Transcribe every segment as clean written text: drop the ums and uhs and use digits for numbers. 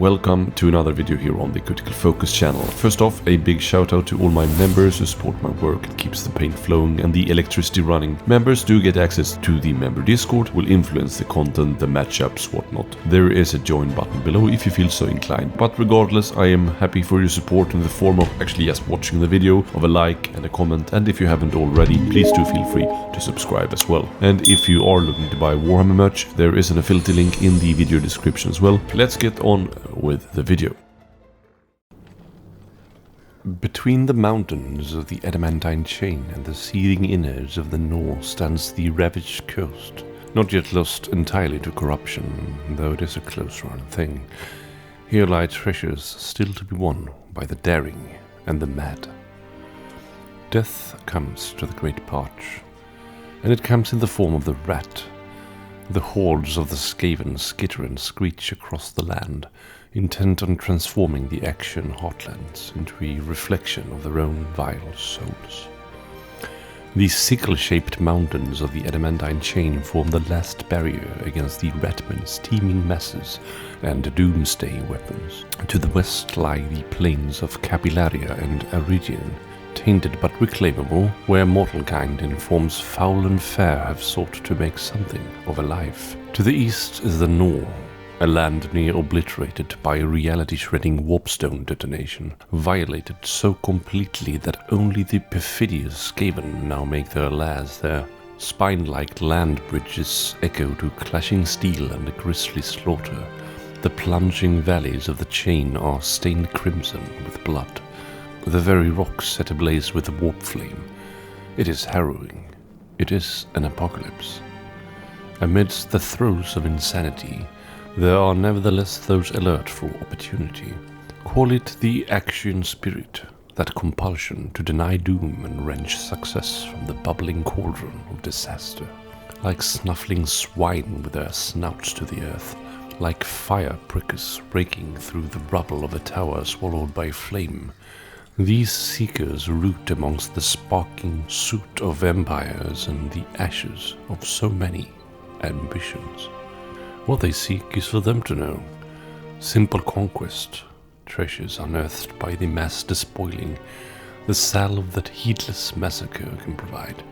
welcome to another video here on the Critical Focus channel. First off, a big shout out to all my members who support my work and keeps the paint flowing and the electricity running. Members do get access to the member Discord, will influence the content, the matchups, whatnot. There is a join button below if you feel so inclined, but regardless, I am happy for your support in the form of actually just watching the video, of a like and a comment, and if you haven't already, please do feel free to subscribe as well. And if you are looking to buy Warhammer merch, there is an affiliate link in the video description as well. Let's get on with the video. Between the mountains of the adamantine chain and the seething innards of the north stands the ravaged coast, not yet lost entirely to corruption, though it is a close-run thing. Here lie treasures still to be won by the daring and the mad. Death comes to the Great Parch, and it comes in the form of the rat. The hordes of the Skaven skitter and screech across the land, intent on transforming the Action heartlands into a reflection of their own vile souls. These sickle-shaped mountains of the adamantine chain form the last barrier against the ratmen's teeming masses and doomsday weapons. To the west lie the plains of Capillaria and Aridian, tainted but reclaimable, where mortal kind in forms foul and fair have sought to make something of a life. To the east is the Nor, a land near obliterated by a reality-shredding warpstone detonation, violated so completely that only the perfidious Skaven now make their lairs there. Spine-like land bridges echo to clashing steel and grisly slaughter. The plunging valleys of the chain are stained crimson with blood. The very rocks set ablaze with warp flame. It is harrowing. It is an apocalypse. Amidst the throes of insanity, there are nevertheless those alert for opportunity. Call it the Action spirit, that compulsion to deny doom and wrench success from the bubbling cauldron of disaster. Like snuffling swine with their snouts to the earth, like fire prickers raking through the rubble of a tower swallowed by flame, these seekers root amongst the sparking soot of empires and the ashes of so many ambitions. What they seek is for them to know. Simple conquest, treasures unearthed by the mass despoiling, the salve that heedless massacre can provide.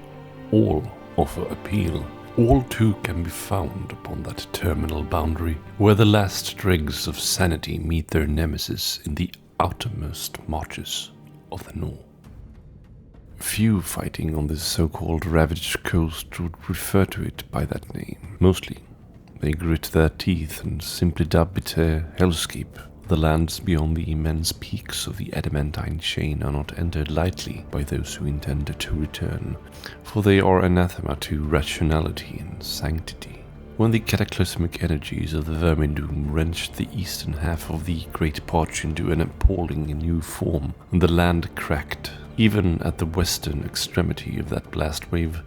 All offer appeal. All too can be found upon that terminal boundary, where the last dregs of sanity meet their nemesis in the outermost marches of the North. Few fighting on this so-called ravaged coast would refer to it by that name. Mostly, they grit their teeth and simply dub it a hellscape. The lands beyond the immense peaks of the adamantine chain are not entered lightly by those who intend to return, for they are anathema to rationality and sanctity. When the cataclysmic energies of the Vermindoom wrenched the eastern half of the Great Parch into an appalling new form, the land cracked. Even at the western extremity of that blast wave,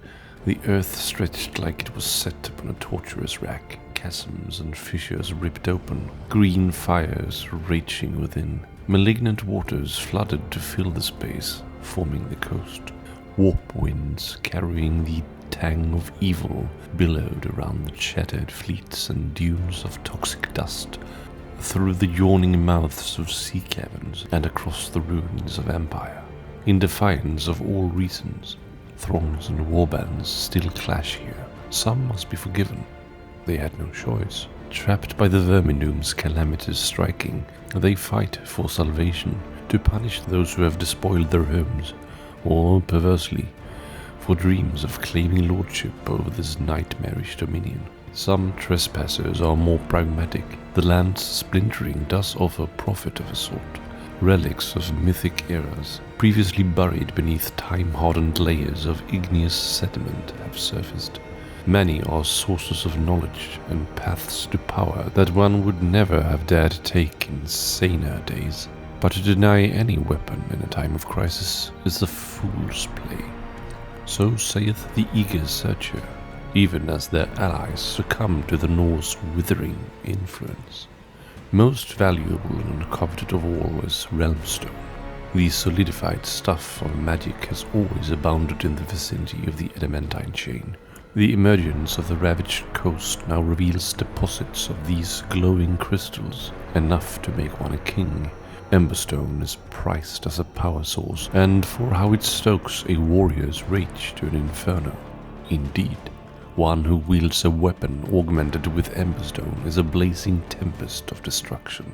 the earth stretched like it was set upon a torturous rack. Chasms and fissures ripped open, green fires raging within. Malignant waters flooded to fill the space, forming the coast. Warp winds carrying the tang of evil billowed around the shattered fleets and dunes of toxic dust, through the yawning mouths of sea caverns and across the ruins of empire. In defiance of all reasons, throngs and warbands still clash here. Some must be forgiven. They had no choice. Trapped by the Vermindoom's calamitous striking, they fight for salvation, to punish those who have despoiled their homes, or, perversely, for dreams of claiming lordship over this nightmarish dominion. Some trespassers are more pragmatic. The land's splintering does offer profit of a sort. Relics of mythic eras, previously buried beneath time-hardened layers of igneous sediment, have surfaced. Many are sources of knowledge and paths to power that one would never have dared take in saner days. But to deny any weapon in a time of crisis is a fool's play. So saith the eager searcher, even as their allies succumb to the Norse withering influence. Most valuable and coveted of all is Realmstone. The solidified stuff of magic has always abounded in the vicinity of the adamantine chain. The emergence of the ravaged coast now reveals deposits of these glowing crystals, enough to make one a king. Emberstone is prized as a power source, and for how it stokes a warrior's rage to an inferno. Indeed, one who wields a weapon augmented with Emberstone is a blazing tempest of destruction,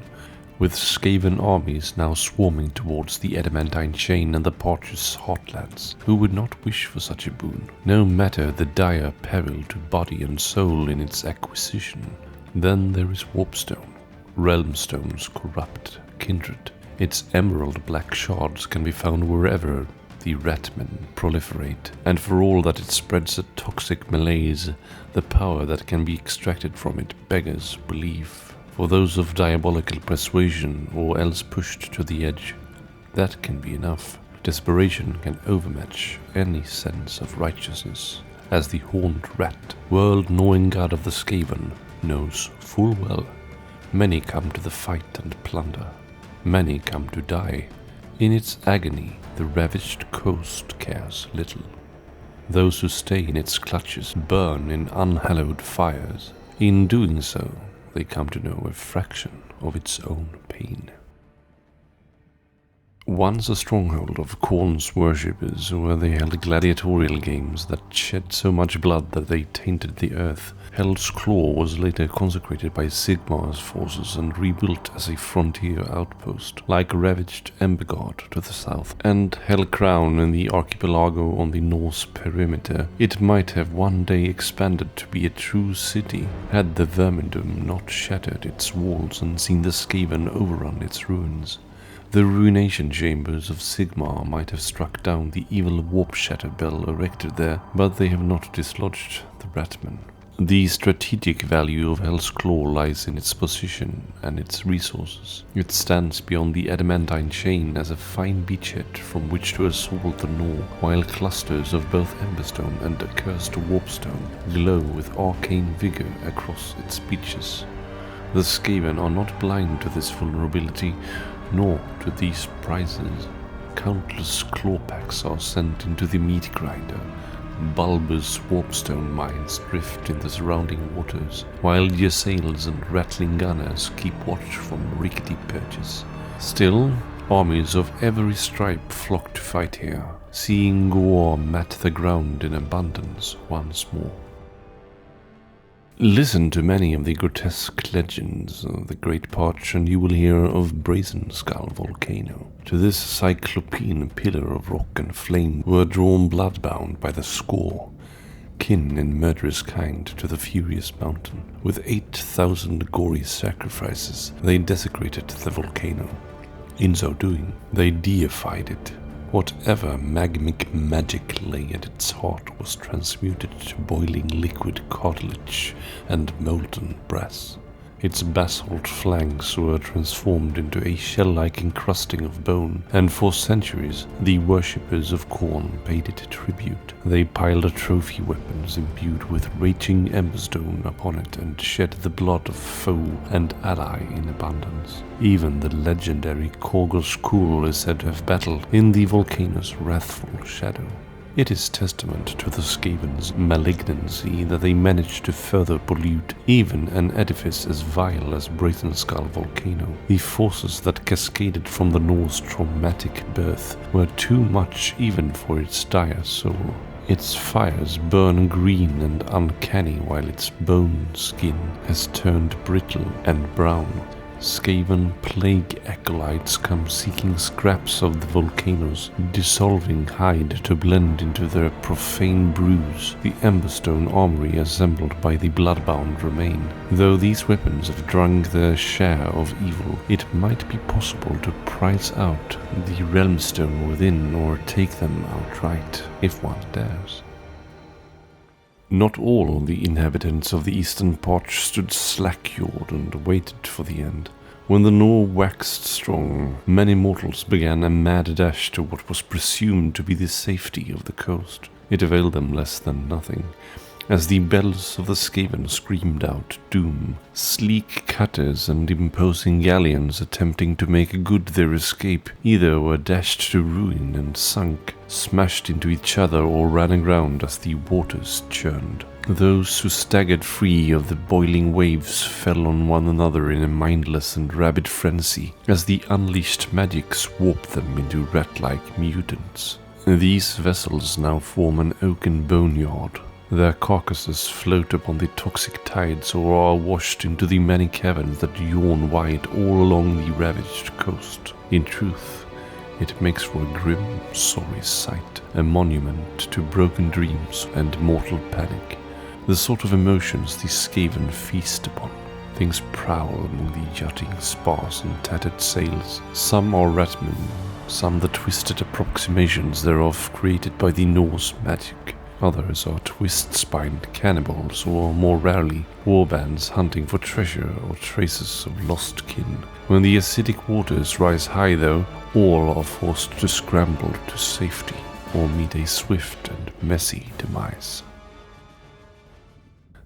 with Skaven armies now swarming towards the adamantine chain and the Parch's heartlands. Who would not wish for such a boon, no matter the dire peril to body and soul in its acquisition? Then there is Warpstone, Realmstone's corrupt kindred. Its emerald black shards can be found wherever the ratmen proliferate, and for all that it spreads a toxic malaise, the power that can be extracted from it beggars belief. For those of diabolical persuasion or else pushed to the edge, that can be enough. Desperation can overmatch any sense of righteousness, as the horned rat, world-gnawing god of the Skaven, knows full well. Many come to the fight and plunder. Many come to die. In its agony, the ravaged coast cares little. Those who stay in its clutches burn in unhallowed fires. In doing so, they come to know a fraction of its own pain. Once a stronghold of Khorne's worshippers, where they held gladiatorial games that shed so much blood that they tainted the earth, Hell's Claw was later consecrated by Sigmar's forces and rebuilt as a frontier outpost, like Ravaged Emberguard to the south, and Hell Crown in the archipelago on the Norse perimeter. It might have one day expanded to be a true city, had the Vermindom not shattered its walls and seen the Skaven overrun its ruins. The ruination chambers of Sigmar might have struck down the evil warp shatter bell erected there, but they have not dislodged the Ratman. The strategic value of Hell's Claw lies in its position and its resources. It stands beyond the adamantine chain as a fine beachhead from which to assault the Gnaw, while clusters of both Emberstone and accursed Warpstone glow with arcane vigor across its beaches. The Skaven are not blind to this vulnerability, nor to these prizes. Countless clawpacks are sent into the meat grinder. Bulbous warpstone mines drift in the surrounding waters, while Ysails and rattling gunners keep watch from rickety perches. Still, armies of every stripe flock to fight here, seeing gore mat the ground in abundance once more. Listen to many of the grotesque legends of the Great Parch and you will hear of Brazen Skull volcano. To this cyclopean pillar of rock and flame were drawn bloodbound by the score, kin in murderous kind to the furious mountain. With 8,000 gory sacrifices, they desecrated the volcano. In so doing, they deified it. Whatever magmic magic lay at its heart was transmuted to boiling liquid cartilage and molten brass. Its basalt flanks were transformed into a shell-like encrusting of bone, and for centuries the worshippers of Khorne paid it tribute. They piled trophy weapons imbued with raging emberstone upon it and shed the blood of foe and ally in abundance. Even the legendary Korgoskul is said to have battled in the volcano's wrathful shadow. It is testament to the Skaven's malignancy that they managed to further pollute even an edifice as vile as Brazen Skull volcano. The forces that cascaded from the Norse traumatic birth were too much even for its dire soul. Its fires burn green and uncanny while its bone skin has turned brittle and brown. Skaven plague acolytes come seeking scraps of the volcano's dissolving hide to blend into their profane brews. The Emberstone armory assembled by the bloodbound remain. Though these weapons have drunk their share of evil, it might be possible to prize out the Realmstone within or take them outright, if one dares. Not all the inhabitants of the eastern Parch stood slack-jawed and waited for the end. When the Gnaw waxed strong, many mortals began a mad dash to what was presumed to be the safety of the coast. It availed them less than nothing. as the bells of the Skaven screamed out doom. Sleek cutters and imposing galleons attempting to make good their escape either were dashed to ruin and sunk, smashed into each other, or ran aground as the waters churned. Those who staggered free of the boiling waves fell on one another in a mindless and rabid frenzy as the unleashed magic warped them into rat-like mutants. These vessels now form an Oaken Boneyard. Their carcasses float upon the toxic tides or are washed into the many caverns that yawn wide all along the ravaged coast. In truth, it makes for a grim, sorry sight, a monument to broken dreams and mortal panic. The sort of emotions the Skaven feast upon. Things prowl among the jutting spars and tattered sails. Some are ratmen, some the twisted approximations thereof created by the Norse magic. Others are twist-spined cannibals, or more rarely, warbands hunting for treasure or traces of lost kin. When the acidic waters rise high, though, all are forced to scramble to safety, or meet a swift and messy demise.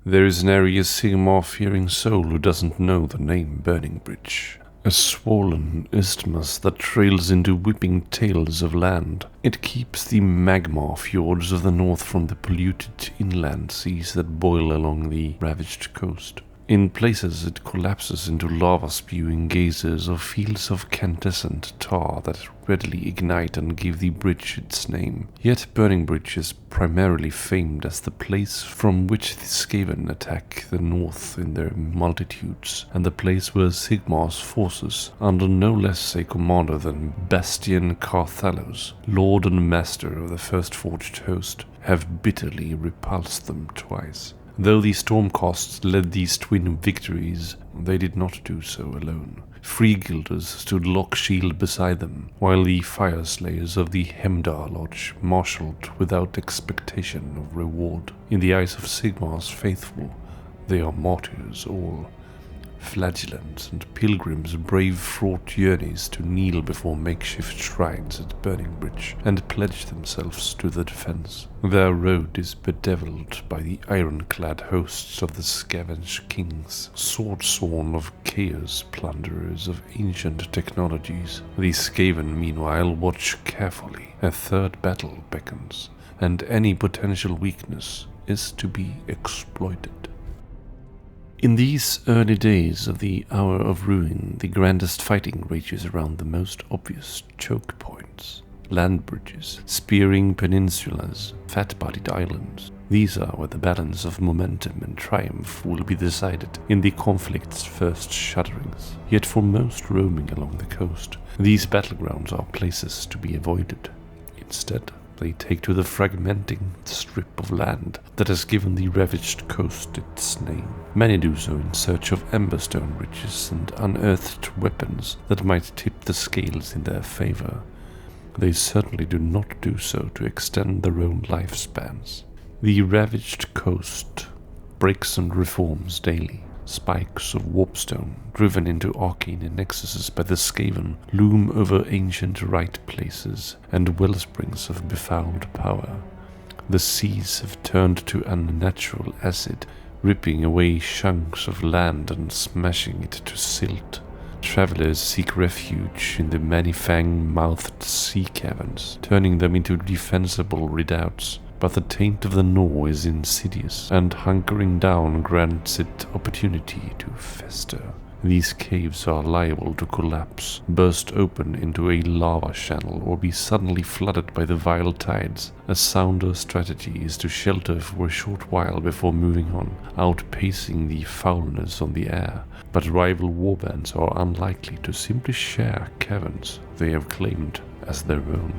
There is an ageofsigmar-fearing soul who doesn't know the name Burning Bridge. A swollen isthmus that trails into whipping tails of land. It keeps the magma fjords of the north from the polluted inland seas that boil along the ravaged coast. In places it collapses into lava-spewing geysers or fields of incandescent tar that readily ignite and give the bridge its name. Yet Burning Bridge is primarily famed as the place from which the Skaven attack the north in their multitudes, and the place where Sigmar's forces, under no less a commander than Bastian Carthalos, lord and master of the first forged host, have bitterly repulsed them twice. Though the Stormcasts led these twin victories, they did not do so alone. Free-guilders stood lock-shield beside them, while the fire-slayers of the Hemdar Lodge marshalled without expectation of reward. In the eyes of Sigmar's faithful, they are martyrs all. Flagellants and pilgrims brave fraught journeys to kneel before makeshift shrines at Burning Bridge and pledge themselves to the defense. Their road is bedeviled by the ironclad hosts of the Scavenge Kings, sword-sworn of chaos plunderers of ancient technologies. The Skaven, meanwhile, watch carefully. A third battle beckons, and any potential weakness is to be exploited. In these early days of the Hour of Ruin, the grandest fighting rages around the most obvious choke points. Land bridges, spearing peninsulas, fat-bodied islands. These are where the balance of momentum and triumph will be decided in the conflict's first shudderings. Yet for most roaming along the coast, these battlegrounds are places to be avoided. Instead, they take to the fragmenting strip of land that has given the ravaged coast its name. Many do so in search of emberstone riches and unearthed weapons that might tip the scales in their favor. They certainly do not do so to extend their own lifespans. The ravaged coast breaks and reforms daily. Spikes of warpstone, driven into arcane nexuses by the Skaven, loom over ancient right places and wellsprings of befouled power. The seas have turned to unnatural acid, ripping away chunks of land and smashing it to silt. Travelers seek refuge in the many-fang-mouthed sea caverns, turning them into defensible redoubts. But the taint of the Nor is insidious, and hunkering down grants it opportunity to fester. These caves are liable to collapse, burst open into a lava channel, or be suddenly flooded by the vile tides. A sounder strategy is to shelter for a short while before moving on, outpacing the foulness on the air. But rival warbands are unlikely to simply share caverns they have claimed as their own.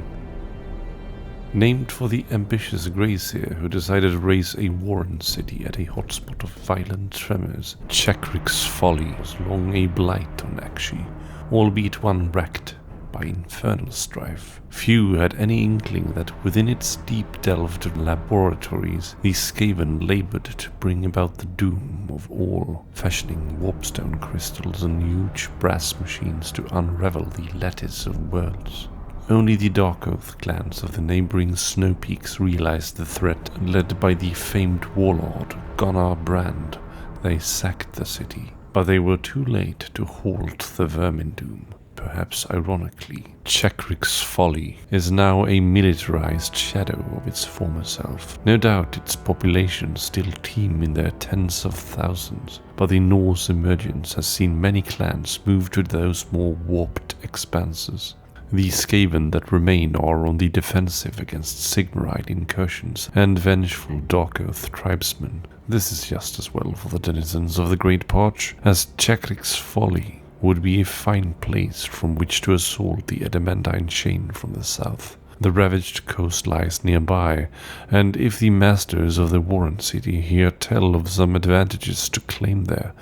Named for the ambitious grazier who decided to raise a warren city at a hotspot of violent tremors, Chakrik's Folly was long a blight on Akshi, albeit one racked by infernal strife. Few had any inkling that within its deep-delved laboratories the Skaven labored to bring about the doom of all, fashioning warpstone crystals and huge brass machines to unravel the lattice of worlds. Only the Dark Oath clans of the neighboring snow peaks realized the threat, and led by the famed warlord Gunnar Brand, they sacked the city. But they were too late to halt the vermin doom. Perhaps ironically, Chakrik's Folly is now a militarized shadow of its former self. No doubt its population still teem in their tens of thousands, but the Norse emergence has seen many clans move to those more warped expanses. The Skaven that remain are on the defensive against Sigmarite incursions and vengeful Dark Oath tribesmen. This is just as well for the denizens of the Great Parch, as Chakrik's Folly would be a fine place from which to assault the adamantine chain from the south. The Ravaged coast lies nearby, and if the masters of the Warren City hear tell of some advantages to claim there,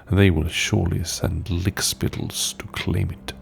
they will surely send lickspittles to claim it.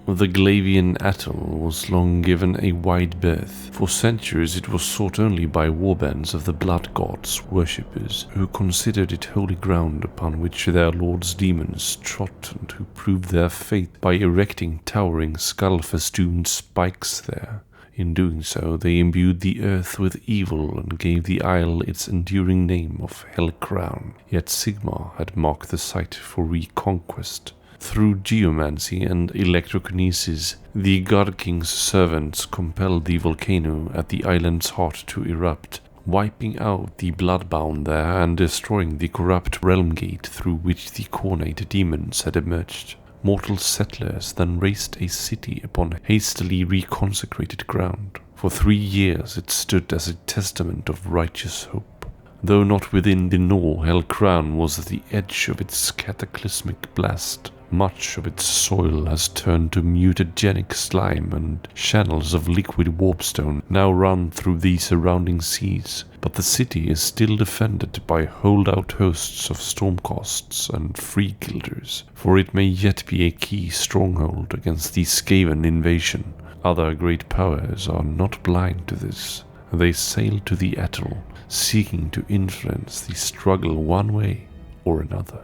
The Glavian atoll was long given a wide berth. For centuries it was sought only by warbands of the blood gods' worshippers, who considered it holy ground upon which their lord's demons trod, and who proved their faith by erecting towering skull-festooned spikes there. In doing so, they imbued the earth with evil and gave the isle its enduring name of Hell Crown. Yet Sigmar had marked the site for reconquest. Through geomancy and electrokinesis, the God King's servants compelled the volcano at the island's heart to erupt, wiping out the bloodbound there and destroying the corrupt realm gate through which the cornate demons had emerged. Mortal settlers then raised a city upon hastily reconsecrated ground. For 3 years it stood as a testament of righteous hope. Though not within the Nor, Hell Crown was at the edge of its cataclysmic blast. Much of its soil has turned to mutagenic slime, and channels of liquid warpstone now run through the surrounding seas, but the city is still defended by holdout hosts of stormcasts and free guilders, for it may yet be a key stronghold against the Skaven invasion. Other great powers are not blind to this. They sail to the atoll, seeking to influence the struggle one way or another.